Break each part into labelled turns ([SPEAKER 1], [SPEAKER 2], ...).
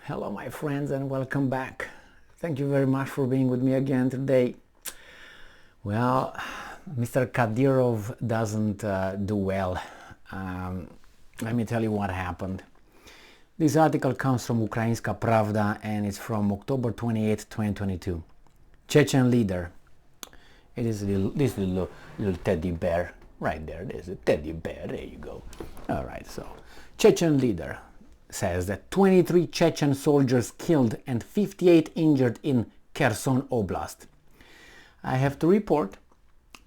[SPEAKER 1] Hello my friends and welcome back. Thank you very much for being with me again today. Well, Mr. Kadyrov doesn't do well. Let me tell you what happened. This article comes from Ukrainska Pravda and it's from October 28, 2022. Chechen leader. It is this little teddy bear right there. There's a teddy bear. There you go. All right, so Chechen leader says that 23 Chechen soldiers killed and 58 injured in Kherson Oblast. I have to report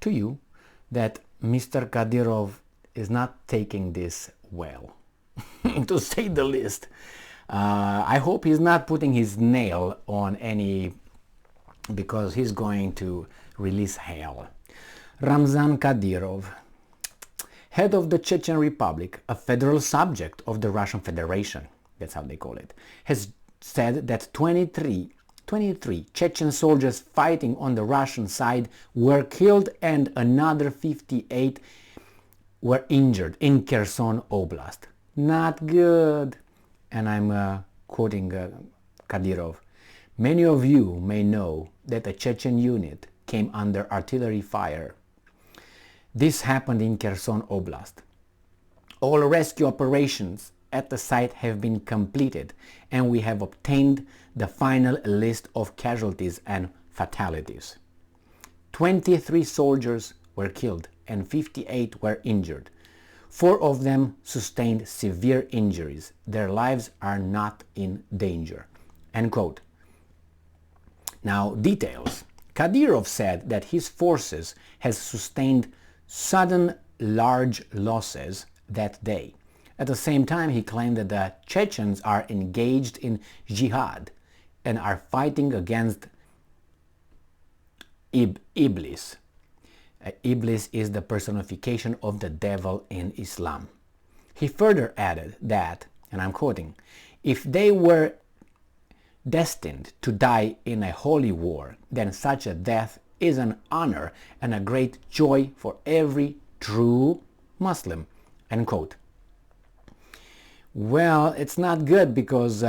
[SPEAKER 1] to you that Mr. Kadyrov is not taking this well, to say the least. I hope he's not putting his nail on any, because he's going to release hell. Ramzan Kadyrov, head of the Chechen Republic, a federal subject of the Russian Federation, that's how they call it, has said that 23 Chechen soldiers fighting on the Russian side were killed and another 58 were injured in Kherson Oblast. Not good. And I'm quoting Kadyrov. Many of you may know that a Chechen unit came under artillery fire. This happened in Kherson Oblast. All rescue operations at the site have been completed and we have obtained the final list of casualties and fatalities. 23 soldiers were killed and 58 were injured. 4 of them sustained severe injuries. Their lives are not in danger. End quote. Now, details. Kadyrov said that his forces has sustained sudden large losses that day. At the same time, he claimed that the Chechens are engaged in Jihad and are fighting against Iblis. Iblis is the personification of the devil in Islam. He further added that, and I'm quoting, if they were destined to die in a holy war, then such a death is an honor and a great joy for every true Muslim. End quote. Well, it's not good because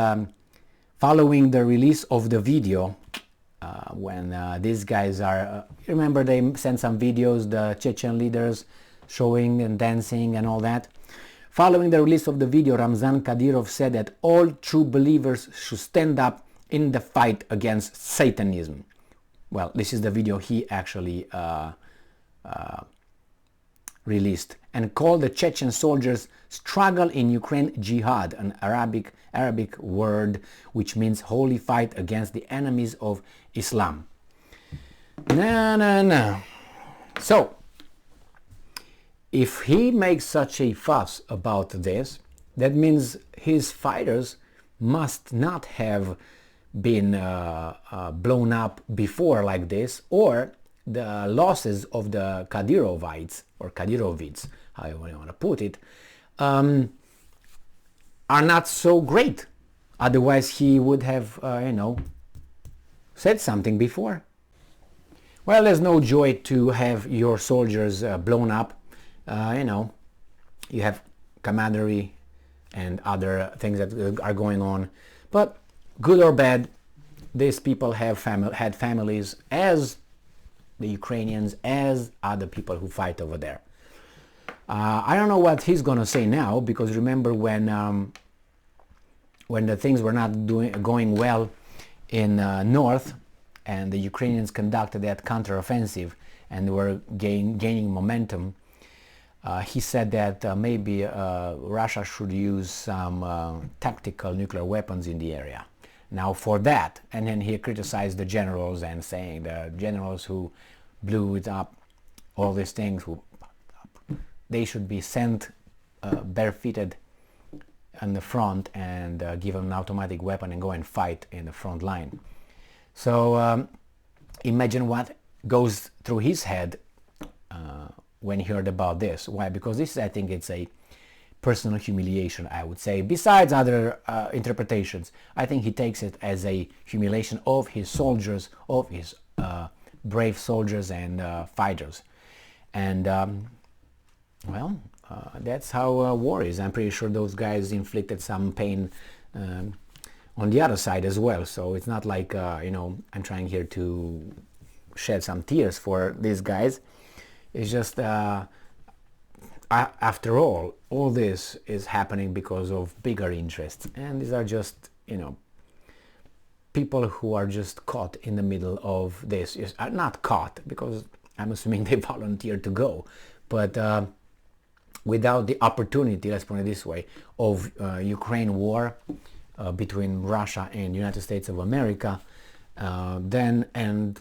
[SPEAKER 1] following the release of the video, when these guys are, remember they sent some videos, the Chechen leaders showing and dancing and all that. Following the release of the video, Ramzan Kadyrov said that all true believers should stand up in the fight against Satanism. Well, this is the video he actually released, and called the Chechen soldiers struggle in Ukraine Jihad, an Arabic word which means holy fight against the enemies of Islam. No. So, if he makes such a fuss about this, that means his fighters must not have been blown up before like this, or the losses of the Kadyrovites, or Kadyrovids, however you want to put it, are not so great. Otherwise he would have, said something before. Well, there's no joy to have your soldiers blown up. You have camaraderie and other things that are going on. But good or bad, these people have had families, as the Ukrainians, as other people who fight over there. I don't know what he's gonna say now, because remember when the things were not going well in north, and the Ukrainians conducted that counteroffensive and were gaining momentum, he said that maybe Russia should use some tactical nuclear weapons in the area. Now for that, and then he criticized the generals and saying the generals who blew it up, all these things, they should be sent barefooted on the front and given an automatic weapon and go and fight in the front line. So imagine what goes through his head when he heard about this. Why? Because this, I think it's a personal humiliation, I would say. Besides other interpretations, I think he takes it as a humiliation of his soldiers, of his brave soldiers and fighters. And that's how war is. I'm pretty sure those guys inflicted some pain on the other side as well. So it's not like, you know, I'm trying here to shed some tears for these guys. It's just, after all this is happening because of bigger interests. And these are just, you know, people who are just caught in the middle of this. Are not caught, because I'm assuming they volunteered to go, but without the opportunity, let's put it this way, of Ukraine war between Russia and United States of America, then, and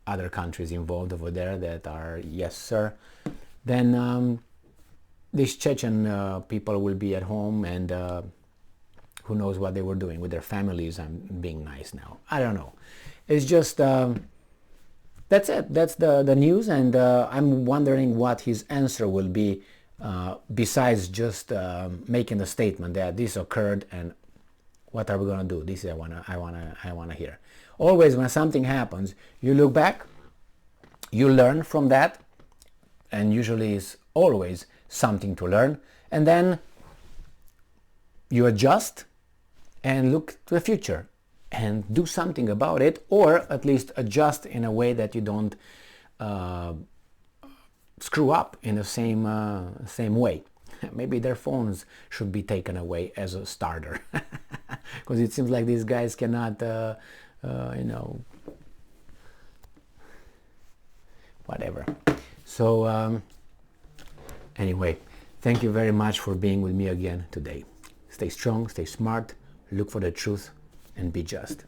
[SPEAKER 1] other countries involved over there that are, yes sir, then these Chechen people will be at home, and who knows what they were doing with their families. I'm being nice now. I don't know. It's just, that's it. That's the news, and I'm wondering what his answer will be, besides just making the statement that this occurred and what are we gonna do. This is I wanna hear. Always when something happens, you look back, you learn from that, and usually it's always something to learn, and then you adjust and look to the future and do something about it, or at least adjust in a way that you don't screw up in the same way. Maybe their phones should be taken away as a starter, because it seems like these guys cannot, you know, whatever. So anyway, thank you very much for being with me again today. Stay strong, stay smart, look for the truth, and be just.